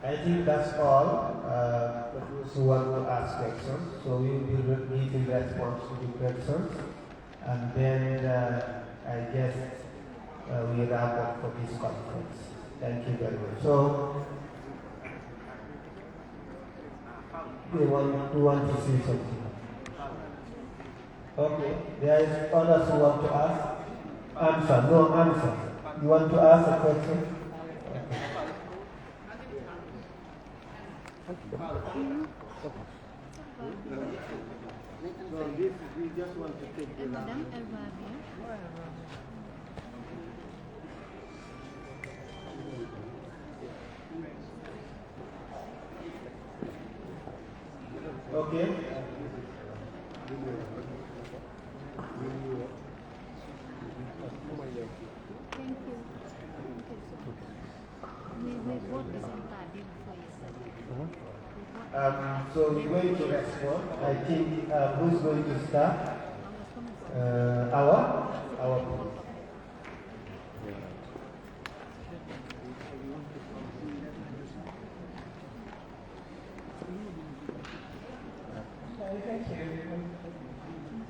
I think that's all for those who want to ask questions. So we will need to respond to the questions. And then I guess we wrap up for this conference. Thank you very much. So, you want to say something? Okay, there is others who want to ask. Answer, no answer. You want to ask a question? No, this we just want to take the Madame, elle va bien. Okay. Thank you. We both listen to before you. So we're going to respond. I think who's going to start? Our. Thank you.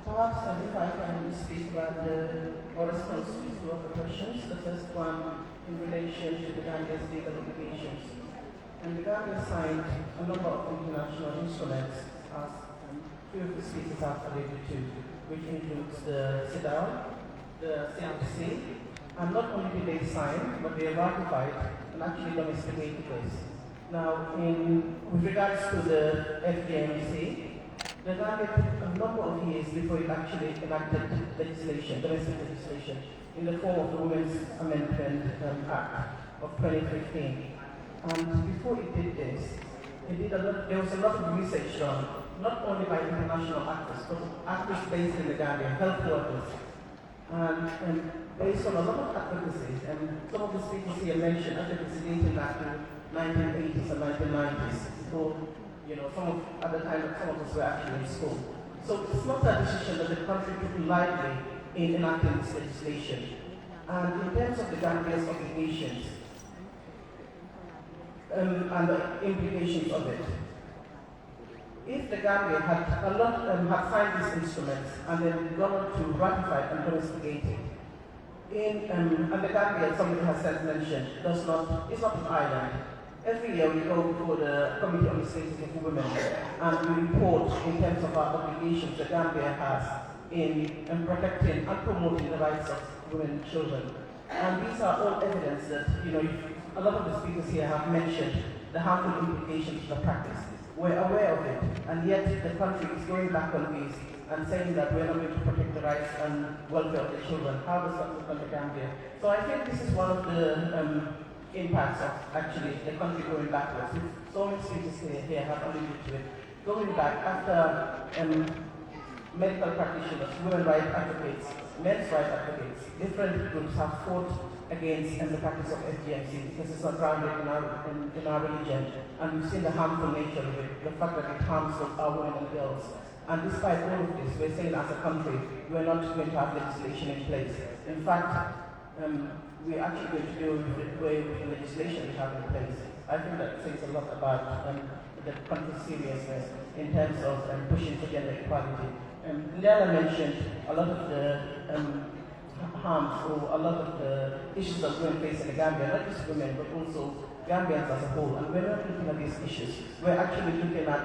Perhaps if I can speak about or respond to two of the questions. The first one in relation to the Gambia's legal obligations. And the Gambia signed a number of international instruments, as few of the speakers have alluded to, which includes the CEDAW, the CRC, and not only did they sign, but they ratified and actually domesticated this. Now, with regards to the FDMC, the Gambia took a number of years before it actually enacted legislation, domestic legislation, in the form of the Women's Amendment Act of 2015. And before it did this, there was a lot of research done, not only by international actors, but actors based in the Gambia, health workers. And based on a lot of advocacy, and some of the speakers here mentioned advocacy dating back to 1980s and 1990s, before some of us were actually in school. So it's not a decision that the country took lightly in enacting this legislation. And in terms of the Gambia's obligations and the implications of it, if the Gambia had signed these instruments and then gone on to ratify and domesticate it, and the Gambia, somebody has said mentioned, it's not an island. Every year we go before the Committee on the Status of Women and we report in terms of our obligations the Gambia has in protecting and promoting the rights of women and children. And these are all evidence that, a lot of the speakers here have mentioned the harmful implications of the practice. We're aware of it, and yet the country is going back on these and saying that we're not going to protect the rights and welfare of the children. How does that look on the Gambia? So I think this is one of the impacts of actually the country going backwards. So many speakers here have alluded to it. Going back after medical practitioners, women rights advocates, men's rights advocates, different groups have fought against the practice of FGMC because it's not grounded in our religion, and we've seen the harmful nature of it, the fact that it harms our women and girls. And despite all of this, we're saying as a country, we're not going to have legislation in place. In fact, we're actually going to deal with the legislation we have in place. I think that says a lot about the country's seriousness in terms of pushing for gender equality. Liana mentioned a lot of the harms or a lot of the issues that women face in the Gambia, not just women, but also Gambians as a whole. And we're not looking at these issues. We're actually looking at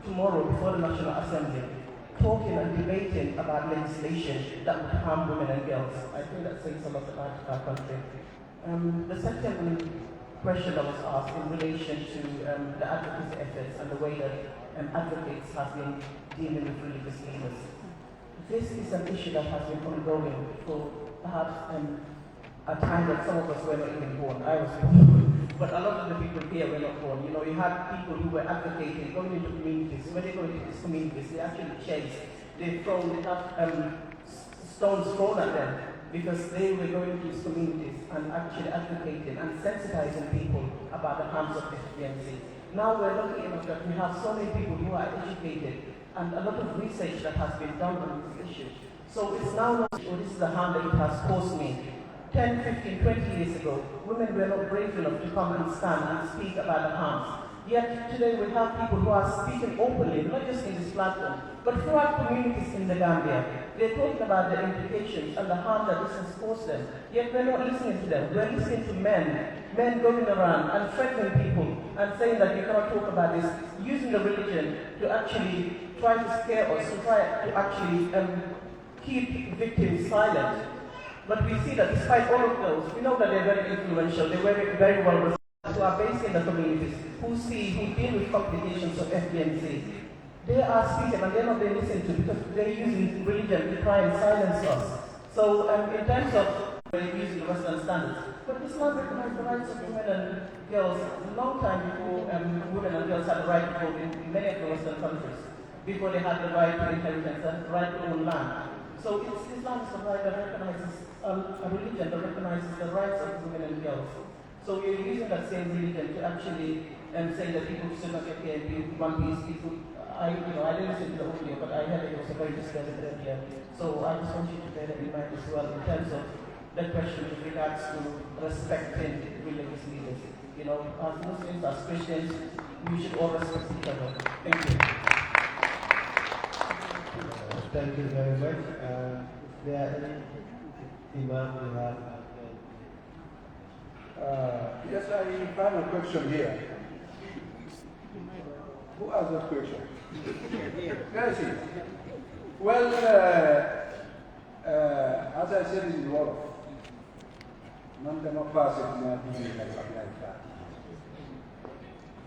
tomorrow before the National Assembly, talking and debating about legislation that would harm women and girls. I think that says a lot about our country. The second question that was asked in relation to the advocacy efforts and the way that advocates have been dealing with religious leaders. This is an issue that has been ongoing for perhaps a time that some of us were not even born. I was born, but a lot of the people here were not born. You had people who were advocating, going into communities. When they go into these communities, they actually chase. They have stones thrown at them because they were going into these communities and actually advocating and sensitizing people about the harms of FGMC. Now we're lucky enough that we have so many people who are educated and a lot of research that has been done on this issue. So it's now not, this is the harm that it has caused me. 10, 15, 20 years ago, women were not brave enough to come and stand and speak about the harms. Yet today we have people who are speaking openly, not just in this platform, but throughout communities in the Gambia. They're talking about the implications and the harm that this has caused them. Yet we're not listening to them. We're listening to men going around and threatening people and saying that you cannot talk about this, using the religion to actually try to scare us, to try to actually keep victims silent. But we see that despite all of those, we know that they're very influential, they're very well respected, who are based in the communities, who deal with complications of FBNC. They are speaking and they're not being listened to because they're using religion to try and silence us. So in terms of using Western standards, but Islam recognized the rights of women and girls a long time before women and girls had the right to vote in many of the Western countries, before they had the right to inheritance and the right to own land. So Islam is the right that recognizes a religion that recognizes the rights of women and girls. So we're using that same religion to actually say that people should not get here and be one piece. People, I didn't listen to the audio, but I heard it was a very disturbing idea. So I just want you to bear that in mind as well in terms of the question with regards to respecting religious leaders. As Muslims, as Christians, we should all respect each other. Thank you. Thank you very much. Is there any Imam you have? Yes, I have a question here. Who asked that question? Yes. Well, as I said in the word, none cannot pass it like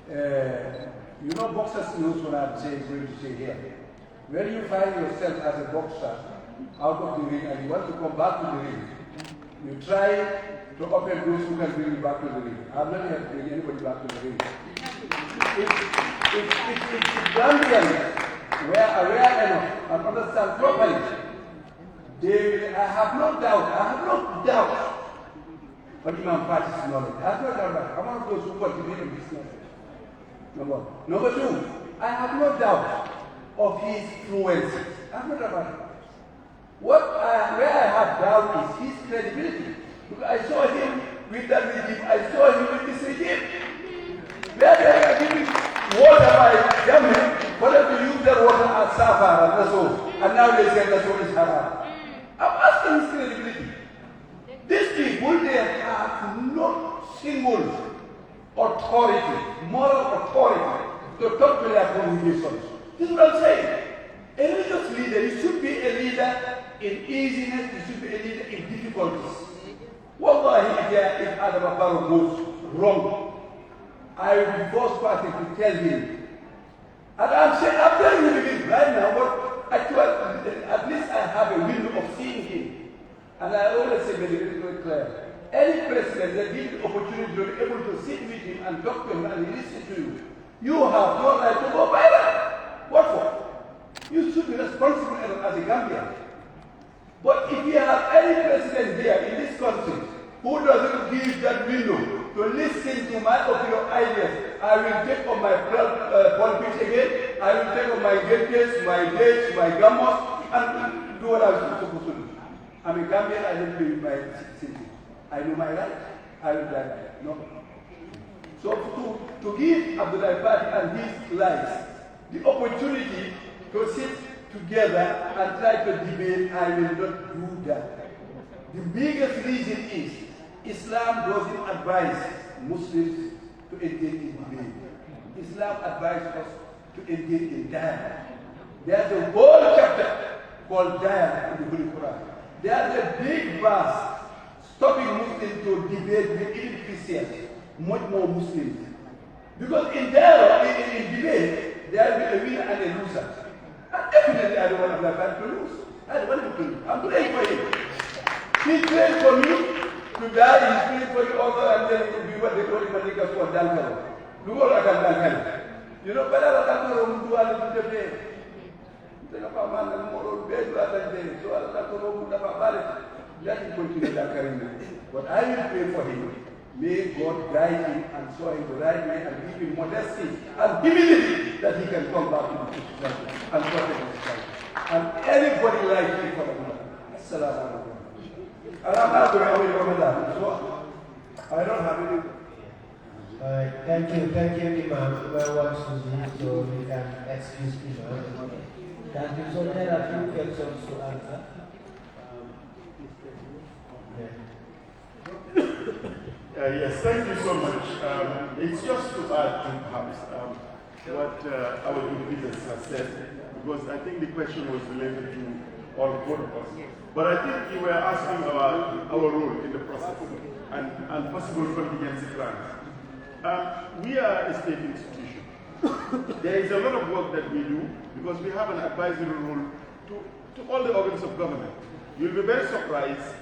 that. Boxers knows what I'm going to say here. When you find yourself as a boxer out of the ring and you want to come back to the ring, you try to open those who can bring you back to the ring. I'm not here to bring anybody back to the ring. If Gambians were aware enough and understand properly, I have no doubt of Imam Fatih's knowledge. I have no doubt about it. I'm one of those who cultivate this knowledge. Number one. Number two, I have no doubt of his fluency. I have no doubt about it. Where I have doubt is his credibility. Because I saw him with that regime, I saw him with this regime. Where they are giving water by jamming for them to use their water as safar and that's all. And now they say that's all is haram. I'm asking his credibility. These people, they have no single authority, moral authority to talk to their congregations. This is what I'm saying. A religious leader, he should be a leader in easiness, he should be a leader in difficulties. Wallahi, if Adam Barrow goes wrong, I will be forced to tell him. And I'm telling him right now, but actually, at least I have a window of seeing him. And I always say very clear. Any president that gives the opportunity to be able to sit with him and talk to him and listen to you, you have no right to go by that. What for? You should be responsible as a Gambian. But if you have any president here in this country who doesn't give that window to listen to my opinion ideas, I will take on my politics again, I will take on my gateways, my dates, my gamos, and do what I'm supposed to do. I'm a Gambian, I don't live in my city. I know my rights, I will die by it. No. So to give Abdullah Fadi and his lives the opportunity to sit together and try to debate, I will not do that. The biggest reason is Islam doesn't advise Muslims to engage in debate. Islam advises us to engage in dialogue. There's a whole chapter called dialogue in the Holy Quran. There's a big verse stopping Muslims to debate with even Christians, much more Muslims. Because in dialogue, in debate, there will be a winner and a loser. And definitely I don't want my to lose. I don't want him to lose. I'm praying for him. He's praying for me to die, he's praying for the other, and then it will be what they call him and they for Dankaro. Do all I can Dankaro. You know, but I don't do a little bit. Let him continue that career. But I will pray for him. May God guide him and show him the right way and give him modesty and humility that he can come back to the society and protect his society. And anybody like him for the Assalamu alaikum. And I'm not going away from that. So I don't have any. Alright, thank you, Imam. Imam wants to leave, so we can excuse Imam. Thank you. So there are few questions to answer. Yes, thank you so much. It's just to add to perhaps what our leaders have said, because I think the question was related to all four of us. But I think you were asking about our role in the process and possible contingency plans. We are a state institution. There is a lot of work that we do because we have an advisory role to all the organs of government. You'll be very surprised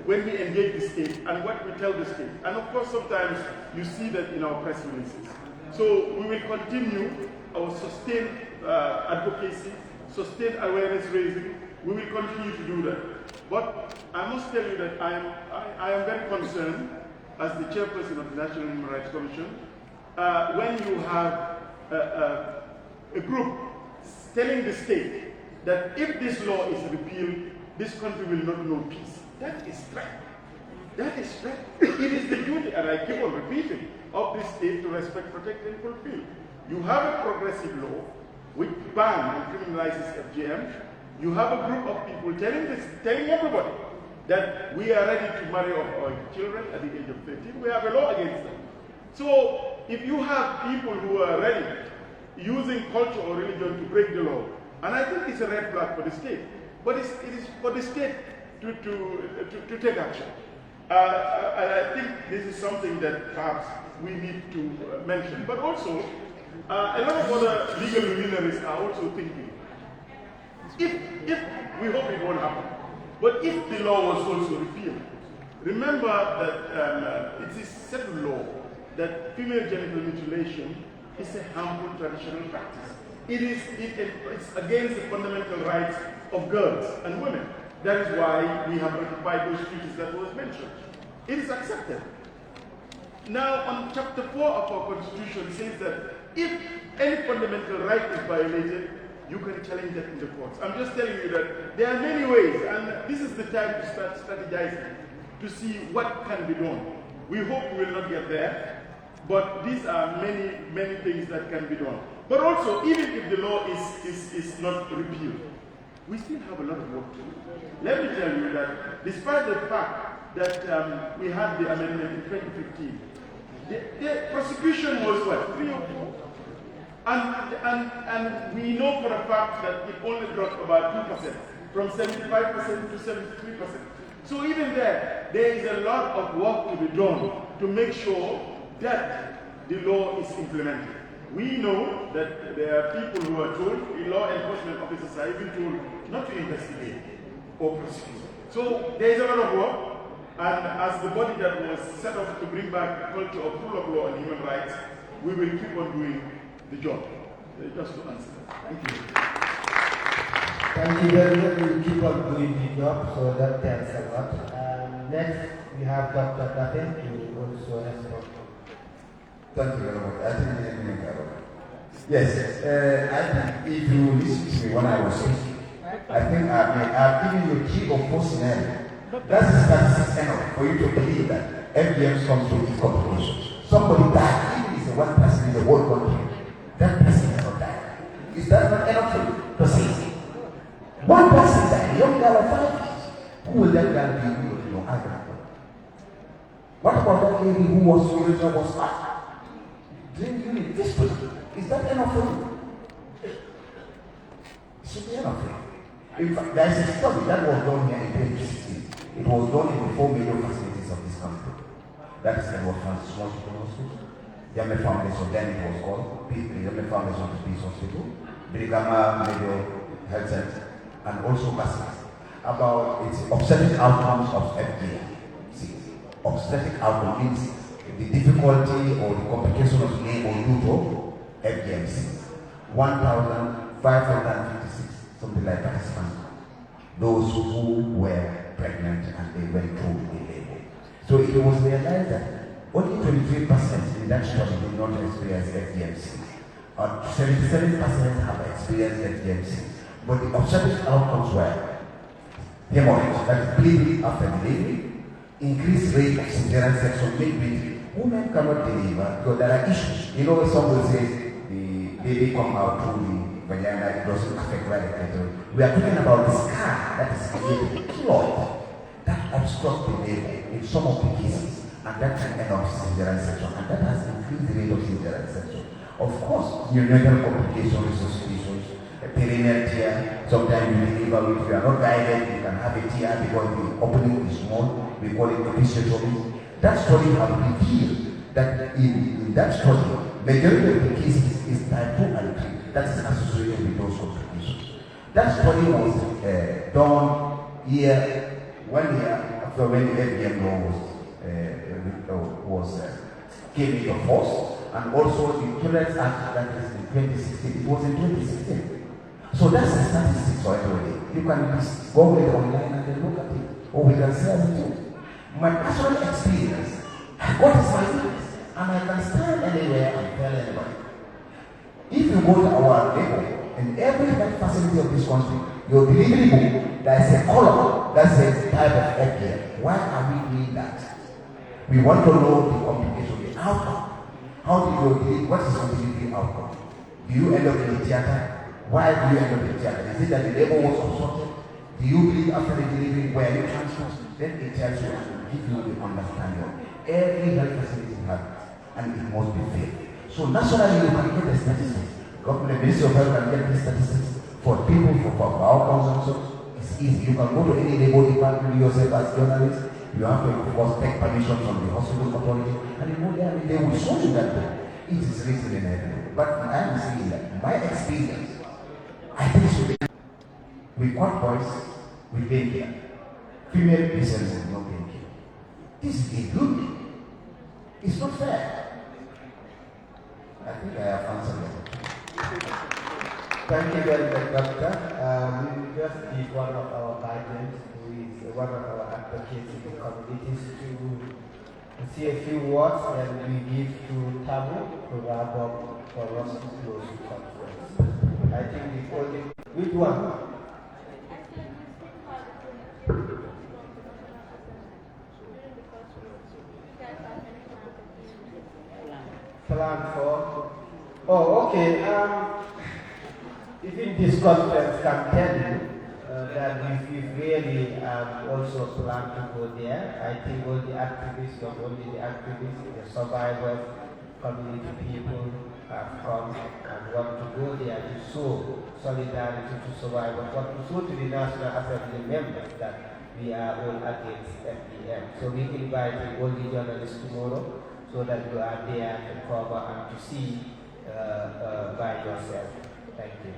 when we engage the state and what we tell the state. And of course, sometimes you see that in our press releases. So we will continue our sustained advocacy, sustained awareness raising. We will continue to do that. But I must tell you that I am very concerned as the chairperson of the National Human Rights Commission when you have a group telling the state that if this law is repealed, this country will not know peace. That is threat. That is threat. It is the duty, and I keep on repeating, of the state to respect, protect, and fulfill. You have a progressive law which bans and criminalizes FGM. You have a group of people telling everybody that we are ready to marry off our children at the age of 13. We have a law against them. So if you have people who are ready using culture or religion to break the law, and I think it's a red flag for the state, but it is for the state to take action. And I think this is something that perhaps we need to mention. But also, a lot of other legal luminaries are also thinking, if we hope it won't happen, but if the law was also repealed, remember that it is settled law that female genital mutilation is a harmful traditional practice. It's against the fundamental rights of girls and women. That is why we have ratified those treaties that was mentioned. It is accepted. Now, on chapter 4 of our constitution says that if any fundamental right is violated, you can challenge that in the courts. I'm just telling you that there are many ways, and this is the time to start strategizing to see what can be done. We hope we will not get there, but these are many, many things that can be done. But also, even if the law is not repealed, we still have a lot of work to do. Let me tell you that despite the fact that we had the amendment in 2015, the prosecution was what, 3 or 4? And we know for a fact that it only dropped about 2%, from 75% to 73%. So even there is a lot of work to be done to make sure that the law is implemented. We know that there are people who are told, the law enforcement officers are even told not to investigate or prosecute. So there is a lot of work, and as the body that was set up to bring back a culture of rule of law and human rights, we will keep on doing the job. Just to answer that. Thank you. Thank you very much. We will keep on doing the job, so that tells a lot. Next, we have Dr. Daten to also respond. Thank you very much. I think yes, I think if you listen to me when I was speaking, I think I've given you 𝒂𝒊𝒏𝒈. That's the statistics enough for you to believe that FGM comes to its complications. Somebody died, even if it's one person in the whole country, that person cannot die. Is that not enough for you to say? One person died, a young girl of 5 years. Who will that girl be with your other? What about that lady who was original was fat? This person, is that enough for you? It should be enough for you. In fact, there is a study that was done here in 2016. It was done in the 4 major facilities of this country. That is the Francis Hospital, Yame Foundation, then it was called Yame Foundation Peace Hospital, Brigama Major Health Center, and also Cassius, about its obstetric outcomes of FGM. See, obstetric outcome means the difficulty or the complication of name or utero, FGMC. 1,556, something like that is found. Those who were pregnant and they went through the labor. So it was realized that only 23% in that study did not experience FGMC. 77% have experienced FGMC. But the obstetric outcomes were hemorrhage, that is bleeding after delivery, increased rate of cesarean section midwifery. Women cannot deliver because there are issues. You know, some will say the baby come out through the vagina, it doesn't affect right the We are talking about the scar that is created, the keloid, that obstructs the labor in some of the cases, and that can end up cesarean section, and that has increased the rate of cesarean section. Of course, neonatal complications, resuscitations, a perineal tear, sometimes you deliver if you are not guided, you can have a tear because the opening is small, we call it episiotomy. That study has revealed that in that study, majority of the cases is type 2 and 3 that is associated with those complications. That study was done 1 year after when the FDM law came into force. And also the Children's Act that is in 2016, it was in 2016. So that's the statistics for everybody. You can just go it online and then look at it. Or we can share with you. My personal experience, what is my weakness? And I can stand anywhere and tell anybody. If you go to our label, in every health facility of this country, your delivery book, there is a column that says type of healthcare. Why are we doing that? We want to know the complication, the outcome. How do you deliver? What is your delivery outcome? Do you end up in the theater? Why do you end up in the theater? Is it that the labor was obstructed? Do you bleed after the delivery? Where you transfer? Then it tells you and give you the understanding. Every health facility has it, and it must be fair. So nationally, you can get the statistics. Government, Ministry of Health can get the statistics for people, for our consumption. It's easy. You can go to any labor department yourself as journalists. You have to, of course, take permission from the hospital authority, and you go there and they will show you that it is written in everything. But I am saying that my experience, I think so. We cut boys with pain care. Female patients with no pain care. This is good. It's not fair. I think I have answered that. Thank you very much, Doctor. We will just give one of our guardians, who is one of our advocates in the communities, to say a few words, and we give to Tabu to wrap up for us to close the conference. I think the only, which one? Plan for? Oh, okay. Even this conference can tell you that we really also plan to go there. I think all the activists, not only the activists, the survivors, community people have come and want to go there to show solidarity to survivors, but to show to the National Assembly members that we are all against FDM. So we invite all the journalists tomorrow so that you are there to cover and to see by yourself. Thank you.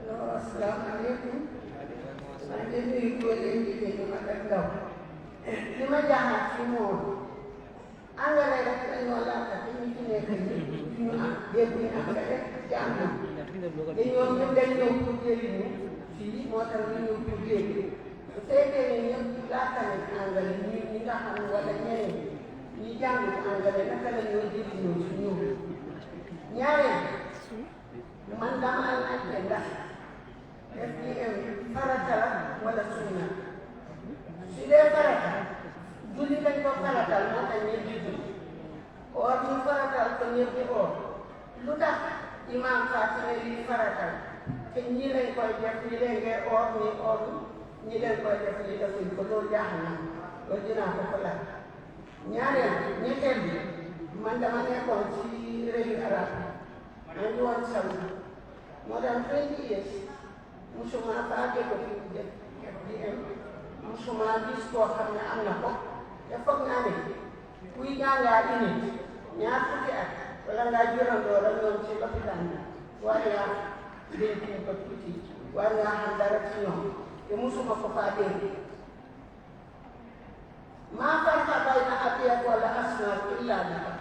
Hello, Assalamualaikum. Saya ni ikut indikator makan kau. Lima jahat semua. Anggaran yang kita nolak tapi ini dia punya anggaran jangan. Dia yang dan yang punya ini, si motor ini yang punya ini. Saya ni yang belakang anggaran ini dah anggarannya ini. Ini jangan anggaran nak kalau yang di sini. Nyari. Mandaman agenda. FDM farata wala sunna. Sile farata. Duli kan ko farata mo tan ni di. Or ni farata ko ni di o. Luda imam Fatima li farata. Ke ni len ko def ni len ge or ni len ko def li def ko do jahana. Ko dina ko la. Ñaare ñetel bi man dama nekkon ci réew arab. Ñu won sam. More than 20 years. Musuma faake ko fi def FDM musuma gis koo xam ne am na ko te foog naa ne kuy jàngaa ini ñaar fukki at wala ngaa jurandoo la ñoom ci lopitaan bi war ngaa dénk ko tuuti war ngaa xam dara ci ñoom te musuma ko faa dégg maa farqa bayna aqyat wala asnar illa bika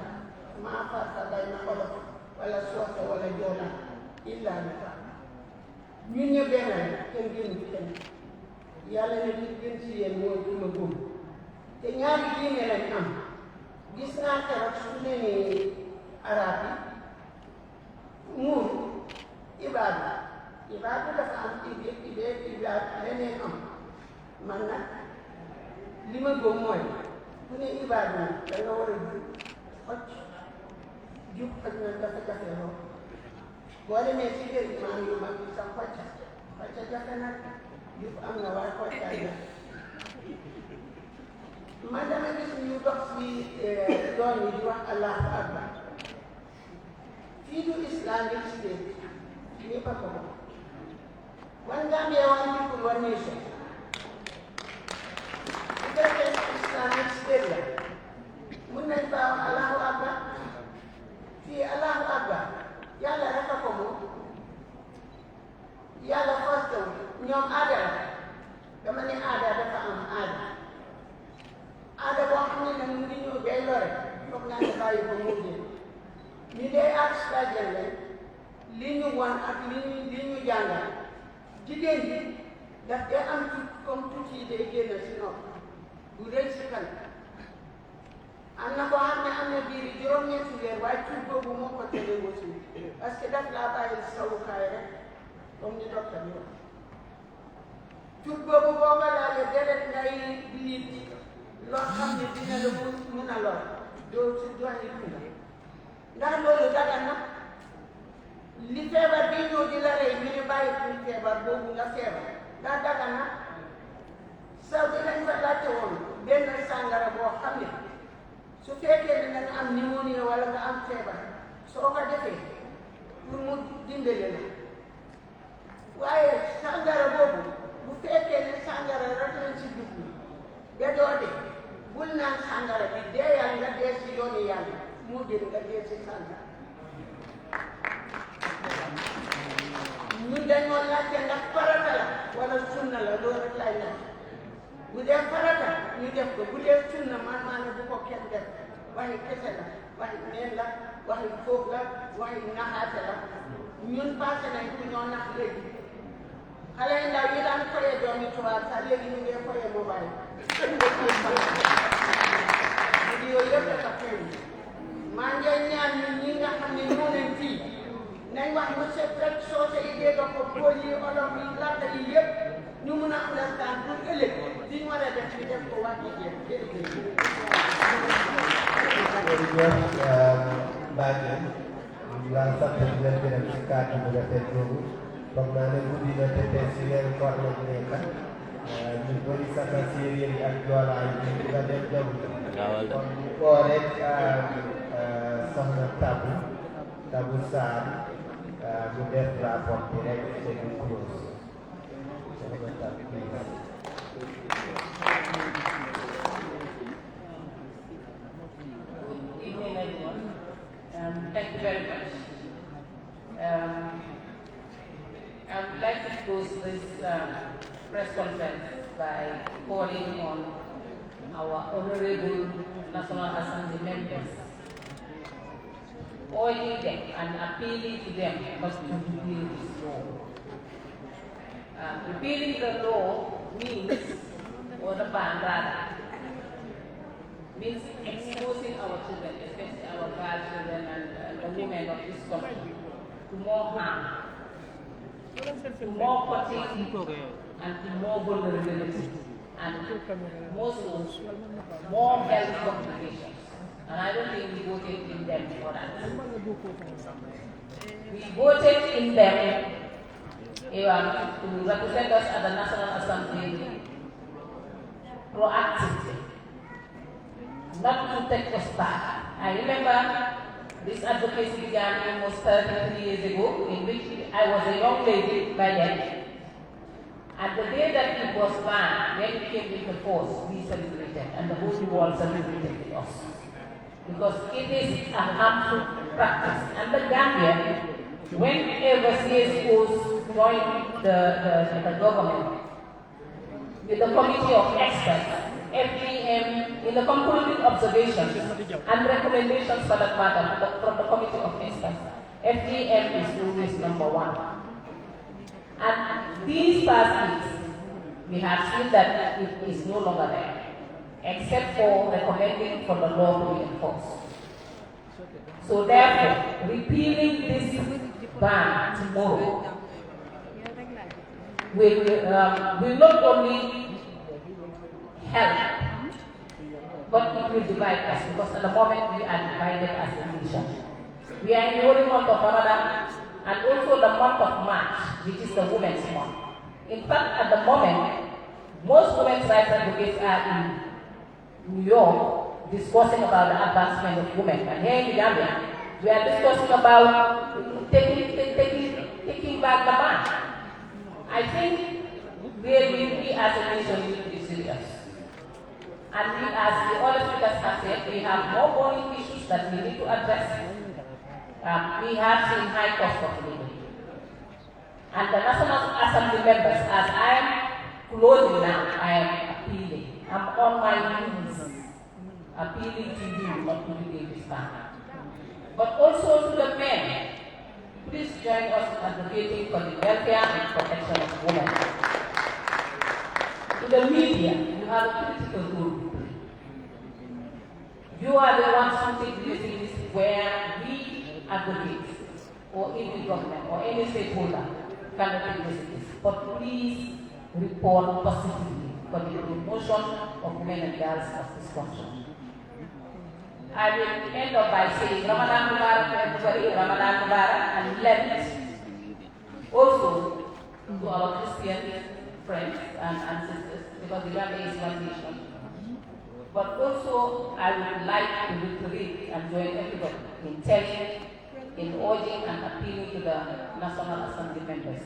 maa farqa bayna olof wala soose wala joola illa bika ñun ñëpp benn kenn gënu kenn yàlla ne li gën ci yéen mooy ku ma gëm te ñaari diine lañ am gis naa keroog su ne ni arab yi muur ibaadu dafa am ibaadu leneen am man nag li ma gëm mooy ku ne ibaadu da nga war a jub xoj na dafa jafe lool boo demee ci kër maam yu mag yi sax xocca jafe nag jub am na waaye xoccaay la man dama gis ñu dox ci doon yi di wax allahu akbar fii du islamic state ñëpp a ko bokk one Gambia one people one nation bu fekkee islamic state la mun nañ faa wax allahu akbar fii allahu akbar yàlla rek a ko moom yàlla forcé ñoom aada la dama ne aada dafa am aada boo xam ne nag mu ngi ñëw day lore foog naa ne bàyyi ko mu jël ñu dee ak stagiaire lañ li ñu wan ak li ñu jàngal jigéen bi daf dee am comme tuuti yi day génn si nopp bu rëy si kan am na koo xam ne am na biir yi juróom-ñetti weer waaye tuut boobu moo ko tëddee aussi parce que daf laa bàyyi sawukaay rek comme ni docteur bi wax tuut boobu boo ko laalee deret ngay liit loo xam ne dina la mun a lor doo si dooni tunda ndax loolu dagan na li feebar bii ñëw di la rey ñu ne bàyyi pour feebar boobu nga feebar ndax dagan na saw dinañ fa laajte woon benn sàngara boo xam ne su fekkee ne nga am pneumonie wala nga am feebar soo ko defee pour mu dimbale la waaye sàngara boobu bu fekkee ne sàngara rek lañ si dugg ba doo dee bul naan sàngara bi deeyal nga dee si yoonu yàlla moo gën nga dee si sàngara ñun dañoo laajte ndax farata la wala sunna la loolu rek lay laaj bu dee farata ñu def ko bu dee sunna man ne bu ko kenn def waxi kese la waxi neen la waxi foofu la waxi naxaate la ñun passé nañ ku ñoo nax léegi xale yu ndaw yi daan foyee doomi tubaab sax léegi ñu ngi foyee mobile di yooyu yëpp dafa feeñ maa ngi ñaan ñun ñi nga xam ne ñoo leen fii nañ wax monsieur Fred soose yi dégg ko bool yi olof yi laata yi yëpp ñu mun a understand pour ëllëg li ñu war a def ñu def ko wax jigéen jërëjëf Mbacke waaw sant di leen gërëm si kàddu bu rafet boobu foog naa ne guddi na te tey si weeru koor la ñu nekk ñu bëri saka séeréer yi ak joolaa yi ñu nga dem jaww kon bu koo rek soxna Tabu Sarr mu def rapport bi rek c'est une close soxna Tabu Thank you very much. I would like to close this press conference by calling on our honorable National Assembly members, urging them and appealing to them not to repeal this law. Repealing the law means, or the ban rather, means exposing our children, especially our girl children and the women of this country, to more harm, to more fatigue, and to more vulnerability, and most more health complications. And I don't think we voted in them for that. We voted in them to represent us at the National Assembly proactively, not to take us back. I remember this advocacy began almost 33 years ago, in which I was a young lady by then. And the day that it was banned, when it came into force, we celebrated, and the whole world celebrated with us. Because it is a harmful practice. And the Gambia, whenever CSOs joined the government, with the committee of experts, FGM, in the concluding observations and recommendations for that matter from the committee of experts, FGM is always number one. And these past weeks, we have seen that it is no longer there. except for recommending for the law to be enforced. So therefore, repealing this ban tomorrow will not only help, but it will divide us, because at the moment we are divided as a nation. We are in the holy month of Ramadan and also the month of March, which is the Women's Month. In fact, at the moment, most women's rights advocates are in New York discussing about the advancement of women. And here in Gambia, we are discussing about taking back the ban. I think we as a nation need to be serious. And we, as the other speakers have said, we have more burning issues that we need to address. We have seen high cost of living. And the National Assembly members, as I am closing now, I am appealing. I'm on my knees, appealing to you not to delay this ban. But also to the men, please join us in advocating for the welfare and protection of women. To the media, you have a critical role to play. You are the ones who take decisions where we advocates, or any government, or any stakeholder cannot take decisions. But please report positively for the promotion of women and girls of this country. I will end up by saying Ramadan Mubarak to everybody, Ramadan Mubarak, and Lent also to our Christian friends and sisters, because the Gambia is one nation. But also I would like to reiterate and join everybody in telling, in urging and appealing to the National Assembly members